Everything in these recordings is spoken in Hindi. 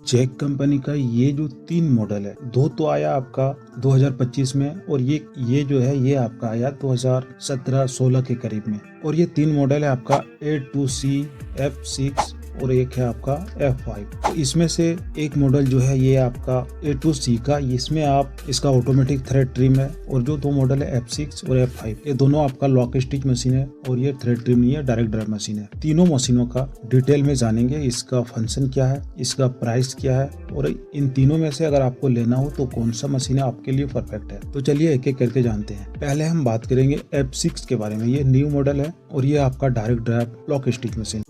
जैक कंपनी का ये जो 3 मॉडल है, दो तो आया आपका 2025 में और ये जो है ये आपका आया 2017-16 के करीब में। और ये 3 मॉडल है आपका A2C, F6 और एक है आपका F5। तो इसमें से एक मॉडल जो है ये आपका A2C का, इसमें आप इसका ऑटोमेटिक थ्रेड ट्रिम है। और जो दो मॉडल है F6 और F5 ये दोनों आपका लॉक स्टिच मशीन है और ये थ्रेड ट्रिम नहीं है, डायरेक्ट ड्राइव मशीन है। तीनों मशीनों का डिटेल में जानेंगे, इसका फंक्शन क्या है, इसका प्राइस क्या है और इन तीनों में से अगर आपको लेना हो तो कौन सा मशीन आपके लिए परफेक्ट है। तो चलिए एक एक करके जानते हैं। पहले हम बात करेंगे F6 के बारे में। ये न्यू मॉडल है और ये आपका direct drive lock stitch machine.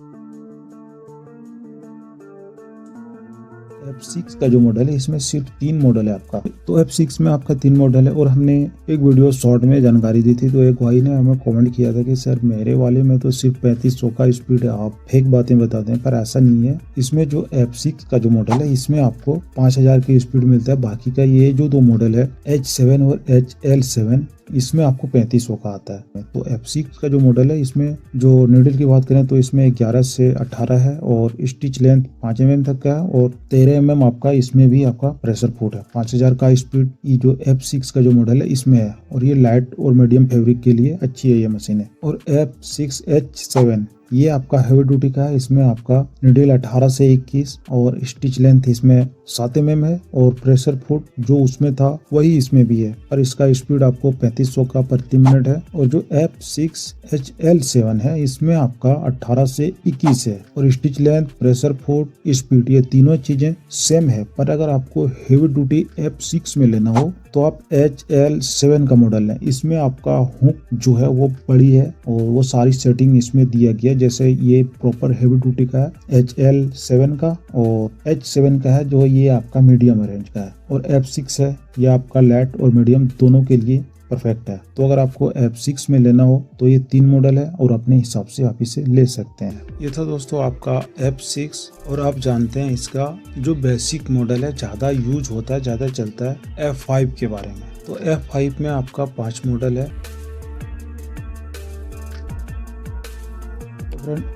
F6 का जो मॉडल है इसमें सिर्फ 3 मॉडल है आपका। तो F6 में आपका 3 मॉडल है और हमने एक वीडियो शॉर्ट में जानकारी दी थी, तो एक भाई ने हमें कमेंट किया था कि सर मेरे वाले में तो सिर्फ 3500 का स्पीड है, आप फेक बातें बताते हैं। पर ऐसा नहीं है। इसमें जो F6 का जो मॉडल है इसमें आपको 5000 की स्पीड मिलता है। बाकी का ये जो दो मॉडल है H7 और HL7 इसमें आपको 3500 का आता है। तो F6 का जो मॉडल है इसमें जो नीडल की बात करें तो इसमें 11 से 18 है और स्टिच लेंथ 5 mm तक का है और 13 mm आपका इसमें भी आपका प्रेशर फुट है। 5000 का स्पीड ये जो F6 का जो मॉडल है इसमें है और ये लाइट और मीडियम फैब्रिक के लिए अच्छी है ये मशीन है। और F6H7 ये आपका हैवी ड्यूटी का है। इसमें आपका नीडल 18 से 21 और स्टिच लेंथ इसमें 7 mm है और प्रेशर फुट जो उसमें था वही इसमें भी है। और इसका स्पीड आपको 3500 का प्रति मिनट है। और जो F6HL7 है इसमें आपका 18 से 21 है और stitch length, pressure foot, speed ये तीनों चीजें सेम है। पर अगर आपको हैवी ड्यूटी F6 में लेना हो तो आप HL7 का मॉडल है। इसमें आपका हुक जो है वो बड़ी है और वो सारी सेटिंग इसमें दिया गया, जैसे ये प्रॉपर हैवी ड्यूटी का है HL7 का और H7 का है जो ये आपका मीडियम रेंज का है। और F6 है ये आपका लाइट और मीडियम दोनों के लिए परफेक्ट है। तो अगर आपको F6 में लेना हो तो ये 3 मॉडल है और अपने हिसाब से आप इसे ले सकते हैं। ये था दोस्तों आपका F6। और आप जानते हैं इसका जो बेसिक मॉडल है ज्यादा यूज होता है, ज्यादा चलता है F5 के बारे में। तो F5 में आपका 5 मॉडल है।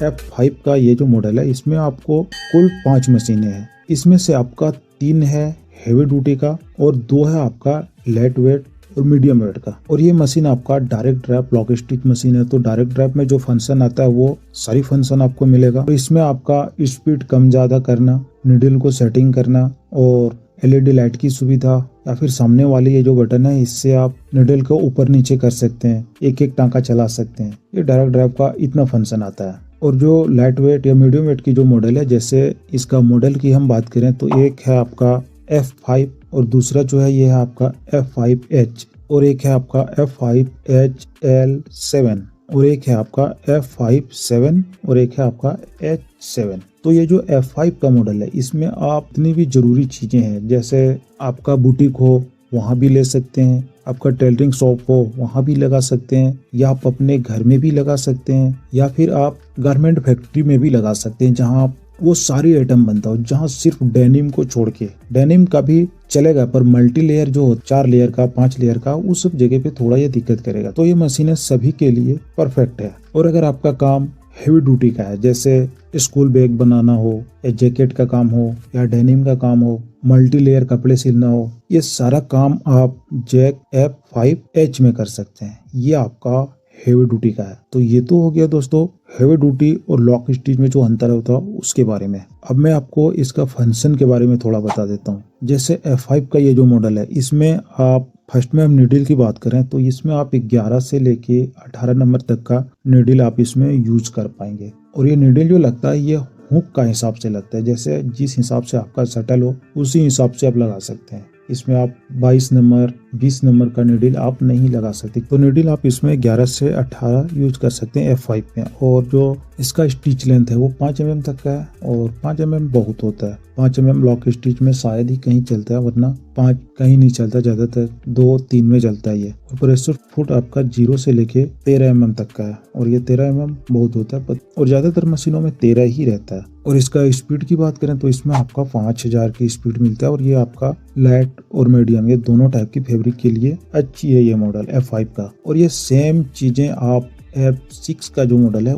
F5 का ये जो मॉडल है इसमें आपको कुल 5 मशीनें हैं। इसमें से आपका 3 है हेवी ड्यूटी का और 2 है आपका लाइट वेट और मीडियम वेट का। और ये मशीन आपका direct drive lock stitch machine है। तो डायरेक्ट ड्राइव में जो फंक्शन आता है वो सारी फंक्शन आपको मिलेगा। तो इसमें आपका स्पीड कम ज्यादा करना, नीडल को सेटिंग करना और LED लाइट की सुविधा, या फिर सामने वाली ये जो बटन है इससे आप नीडल को ऊपर नीचे कर सकते हैं, एक एक टांका चला सकते हैं। ये डायरेक्ट ड्राइव का इतना फंक्शन आता है। और जो लाइट वेट या मीडियम वेट की जो मॉडल है, जैसे इसका मॉडल की हम बात करें तो एक है आपका F5 और दूसरा जो है ये है आपका F5H और एक है आपका F5HL7 और एक है आपका F57 और एक है आपका H7। तो ये जो F5 का मॉडल है इसमें आप इतनी भी जरूरी चीजें हैं, जैसे आपका बुटीक हो वहाँ भी ले सकते हैं, आपका टेलरिंग शॉप हो वहाँ भी लगा सकते हैं, या आप अपने घर में भी लगा सकते हैं, या फिर आप गारमेंट फैक्ट्री में भी लगा सकते हैं जहाँ वो सारी आइटम बनता हो, जहाँ सिर्फ डेनिम को छोड़ के। डेनिम का भी चलेगा पर मल्टी लेयर जो 4 लेयर का 5 लेयर का उस सब जगह पे थोड़ा ये दिक्कत करेगा। तो ये मशीनें सभी के लिए परफेक्ट है। और अगर आपका काम हेवी ड्यूटी का है, जैसे स्कूल बैग बनाना हो या जैकेट का काम हो या डेनिम का काम हो, मल्टी लेयर कपड़े सिलना हो, ये सारा काम आप जैक F5H में कर सकते हैं। ये आपका हेवी ड्यूटी का है। तो ये तो हो गया दोस्तों हेवी ड्यूटी और लॉक स्टिच में जो अंतर होता है उसके बारे में। अब मैं आपको इसका फंक्शन के बारे में थोड़ा बता देता हूँ। जैसे F5 का ये जो मॉडल है इसमें आप फर्स्ट में हम नीडल की बात करें तो इसमें आप 11 से लेके 18 नंबर तक का नीडल आप इसमें यूज कर पाएंगे। और ये नीडल जो लगता है ये हुक का हिसाब से लगता है, जैसे जिस हिसाब से आपका शटल हो उसी हिसाब से आप लगा सकते हैं। इसमें आप 22 नंबर 20 नंबर का नीडल आप नहीं लगा सकते। तो नीडल आप इसमें 11 से 18 यूज कर सकते हैं F5 में। और जो इसका स्टिच लेंथ है वो 5 mm तक का है और 5 mm बहुत होता है। 5 mm लॉक स्टिच में शायद ही कहीं चलता है, वरना 5 कहीं नहीं चलता, ज्यादातर 2-3 में चलता है ये। और प्रेशर फुट आपका 0 से लेके 13 mm तक का है और ये 13 mm बहुत होता है और ज्यादातर मशीनों में 13 ही रहता है। और इसका स्पीड की बात करें तो इसमें आपका 5000 की स्पीड मिलता है और ये आपका लाइट और मीडियम ये दोनों टाइप की फैब्रिक के लिए अच्छी है ये मॉडल F5 का। और ये सेम चीजें आप F6 का जो मॉडल है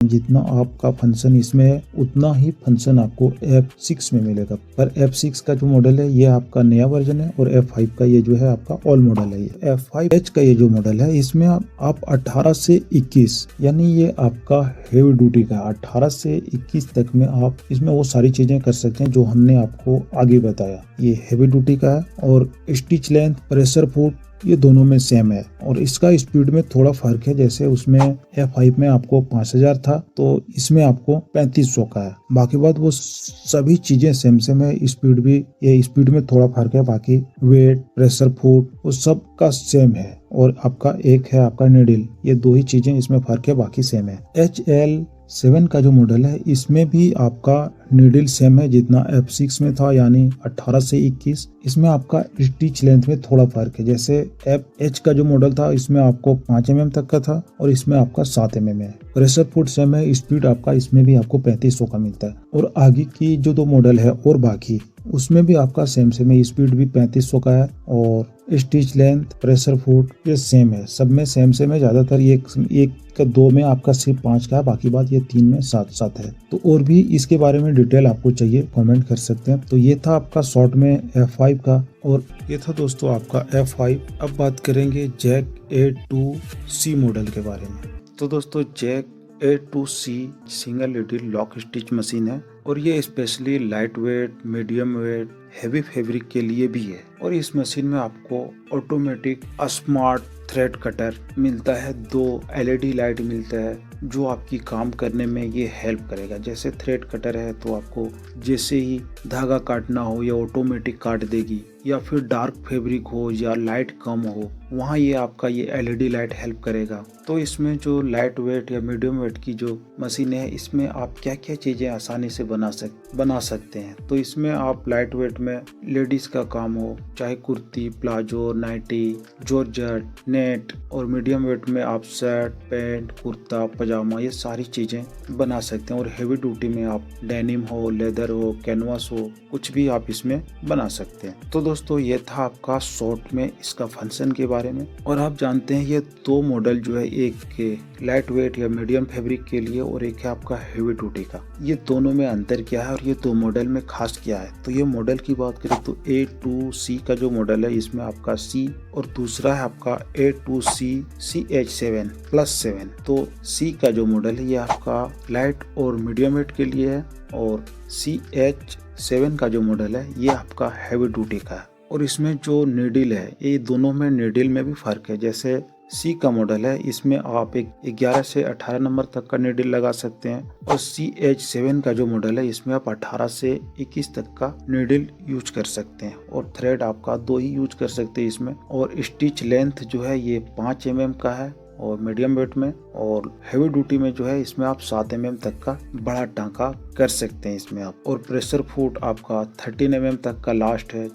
जितना आपका फंक्शन इसमें है उतना ही फंक्शन आपको F6 में मिलेगा। पर F6 का जो मॉडल है ये आपका नया वर्जन है और F5 का ये जो है आपका ओल्ड मॉडल है। ये F5H का ये जो मॉडल है इसमें आप 18 से 21 यानी ये आपका हेवी ड्यूटी का 18 से 21 तक में आप इसमें वो सारी चीजें कर सकते हैं जो हमने आपको आगे बताया। ये हेवी ड्यूटी का है और स्टिच लेंथ, प्रेशर फुट ये दोनों में सेम है और इसका स्पीड में थोड़ा फर्क है। जैसे उसमें F5 में आपको 5000 था तो इसमें आपको 3500 का है। बाकी बात वो सभी चीजें सेम सेम है। स्पीड भी ये स्पीड में थोड़ा फर्क है, बाकी वेट, प्रेशर फुट वो सब का सेम है। और आपका एक है आपका नीडल, ये दो ही चीजें इसमें फर्क है, बाकी सेम है। HL7 का जो मॉडल है इसमें भी आपका नीडल सेम है जितना F6 में था यानी 18 से 21। इसमें आपका स्टिच लेंथ में थोड़ा फर्क है। जैसे FH का जो मॉडल था इसमें आपको 5 mm तक का था और इसमें आपका 7 mm है। प्रेशर फुट सेम है, स्पीड आपका इसमें भी आपको 3500 का मिलता है। और आगे की जो दो मॉडल है और बाकी उसमें भी आपका सेम सेम है, स्पीड भी 3500 का है और स्टिच लेंथ, प्रेशर फुट ये सेम है। सब में सेम सेम है। ज्यादातर एक का 2 में आपका सिर्फ 5 का है, बाकी बात ये 3 में 7 है। तो और भी इसके बारे में डिटेल आपको चाहिए कमेंट कर सकते हैं। तो ये था आपका शॉर्ट में F5 का और ये था दोस्तों आपका F5। अब बात करेंगे जैक A2C मॉडल के बारे में। तो दोस्तों Jack A2C single little lock stitch machine है और ये specially light weight, medium weight, heavy fabric के लिए भी है। और इस मशीन में आपको ऑटोमेटिक स्मार्ट थ्रेड कटर मिलता है, 2 LED लाइट मिलता है जो आपकी काम करने में ये हेल्प करेगा। जैसे थ्रेड कटर है तो आपको जैसे ही धागा काटना हो या ऑटोमेटिक काट देगी, या फिर डार्क फैब्रिक हो या लाइट कम हो वहाँ ये आपका ये LED लाइट हेल्प करेगा। तो इसमें जो लाइट वेट या मीडियम वेट की जो मशीन है इसमें आप क्या क्या चीजें आसानी से बना सकते हैं। तो इसमें आप लाइट वेट में लेडीज का काम हो, चाहे kurti, palazzo, nightie, georgette, net, और मीडियम वेट में आप शर्ट, पैंट, कुर्ता, पजामा ये सारी चीजें बना सकते हैं। और हेवी ड्यूटी में आप डेनिम हो, लेदर हो, कैनवास हो, कुछ भी आप इसमें बना सकते हैं। तो दोस्तों ये था आपका शॉर्ट में इसका फंक्शन के बारे में। और आप जानते हैं ये 2 मॉडल जो है, एक के लाइट वेट या मीडियम फैब्रिक के लिए और एक है आपका हेवी ड्यूटी का, ये दोनों में अंतर क्या है और ये 2 मॉडल में खास क्या है। तो ये मॉडल की बात करें तो A2C का जो मॉडल है इसमें आपका C और दूसरा है आपका A2C CH7+7। तो C का जो मॉडल है ये आपका लाइट और मीडियम वेट के लिए है और CH7 का जो मॉडल है ये आपका हेवी ड्यूटी का है। और इसमें जो नीडल है ये दोनों में नीडल में भी फर्क है। जैसे C का मॉडल है इसमें आप एक 11 से 18 नंबर तक का नीडल लगा सकते हैं और CH7 का जो मॉडल है इसमें आप 18 से 21 तक का नीडल यूज कर सकते हैं और थ्रेड आपका 2 ही यूज कर सकते हैं इसमें। और स्टिच लेंथ जो है ये 5 mm का है और मीडियम वेट में, और हेवी ड्यूटी में जो है इसमें आप 7 mm तक का बड़ा टांका कर सकते हैं इसमें आप। और प्रेशर फुट आपका 13 mm तक का लास्ट है,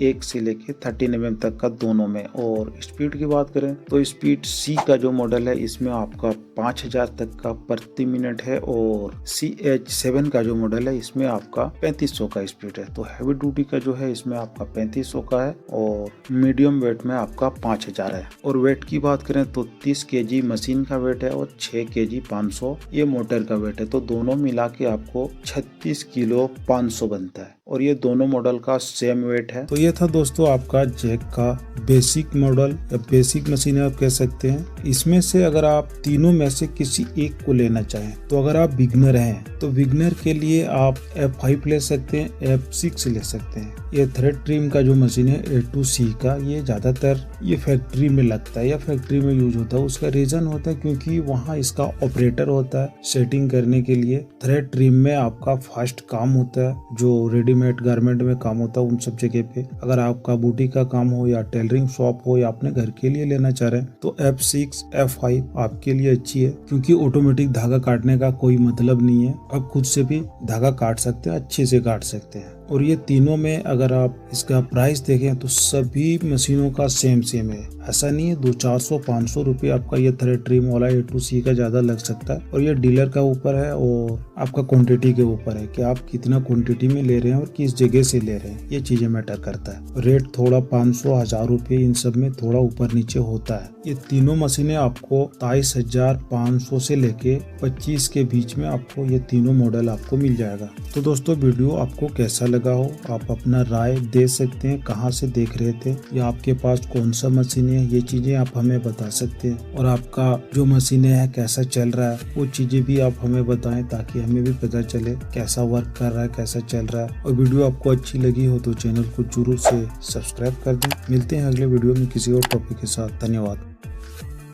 1 से लेके 13 mm तक का दोनों में। और स्पीड की बात करें तो स्पीड C का जो मॉडल है इसमें आपका 5000 तक का प्रति मिनट है और CH7 का जो मॉडल है इसमें आपका 3500 का स्पीड है। तो हेवी ड्यूटी का जो है इसमें आपका 3500 का है और मीडियम वेट में आपका 5000 है। और वेट की बात करें तो 30 kg मशीन का वेट है और 6 kg 500 ये मोटर का वेट है। तो दोनों मिला के आपको 36 किलो 500 बनता है और ये दोनों मॉडल का सेम वेट है। तो ये था दोस्तों आपका जैक का बेसिक मॉडल या बेसिक मशीन आप कह सकते हैं। इसमें से अगर आप तीनों में से किसी एक को लेना चाहें तो अगर आप बिगनर हैं तो बिगनर के लिए आप F5 ले सकते हैं, F6 ले सकते हैं। ये थ्रेड ट्रिम का जो मशीन है A2C का, ये ज्यादातर ये फैक्ट्री में लगता है या फैक्ट्री में यूज होता है। उसका रीजन होता है क्योंकि वहाँ इसका ऑपरेटर होता है सेटिंग करने के लिए। थ्रेड ट्रिम में आपका फास्ट काम होता है, जो रेडीमेड गारमेंट में काम होता है उन सब जगह पे। अगर आपका बुटीक का काम हो या टेलरिंग शॉप हो या अपने घर के लिए लेना चाह रहे हैं तो F6 F5 आपके लिए अच्छी है, क्योंकि ऑटोमेटिक धागा काटने का कोई मतलब नहीं है। आप खुद से भी धागा काट सकते हैं, अच्छे से काट सकते हैं। और ये तीनों में अगर आप इसका प्राइस देखें तो सभी मशीनों का सेम है। ऐसा नहीं है 200-400-500 रुपये आपका ये थ्रेड ट्रिम वाला A2C का ज्यादा लग सकता है। और ये डीलर का ऊपर है और आपका क्वांटिटी के ऊपर है कि आप कितना क्वांटिटी में ले रहे हैं और किस जगह से ले रहे हैं, ये चीजें मैटर करता है। रेट थोड़ा 500-1000 रुपये इन सब में थोड़ा ऊपर नीचे होता है। ये तीनों मशीनें आपको 22,500 से लेके 25 के बीच में आपको ये तीनों मॉडल आपको मिल जाएगा। तो दोस्तों वीडियो आपको कैसा लगा हो आप अपना राय दे सकते हैं, कहाँ से देख रहे थे या आपके पास कौन सा मशीन है, ये चीजें आप हमें बता सकते हैं। और आपका जो मशीनें है कैसा चल रहा है वो चीजें भी आप हमें बताएं ताकि हमें भी पता चले कैसा वर्क कर रहा है, कैसा चल रहा है। और वीडियो आपको अच्छी लगी हो तो चैनल को जरूर से सब्सक्राइब कर दें। मिलते हैं अगले वीडियो में किसी और टॉपिक के साथ। धन्यवाद।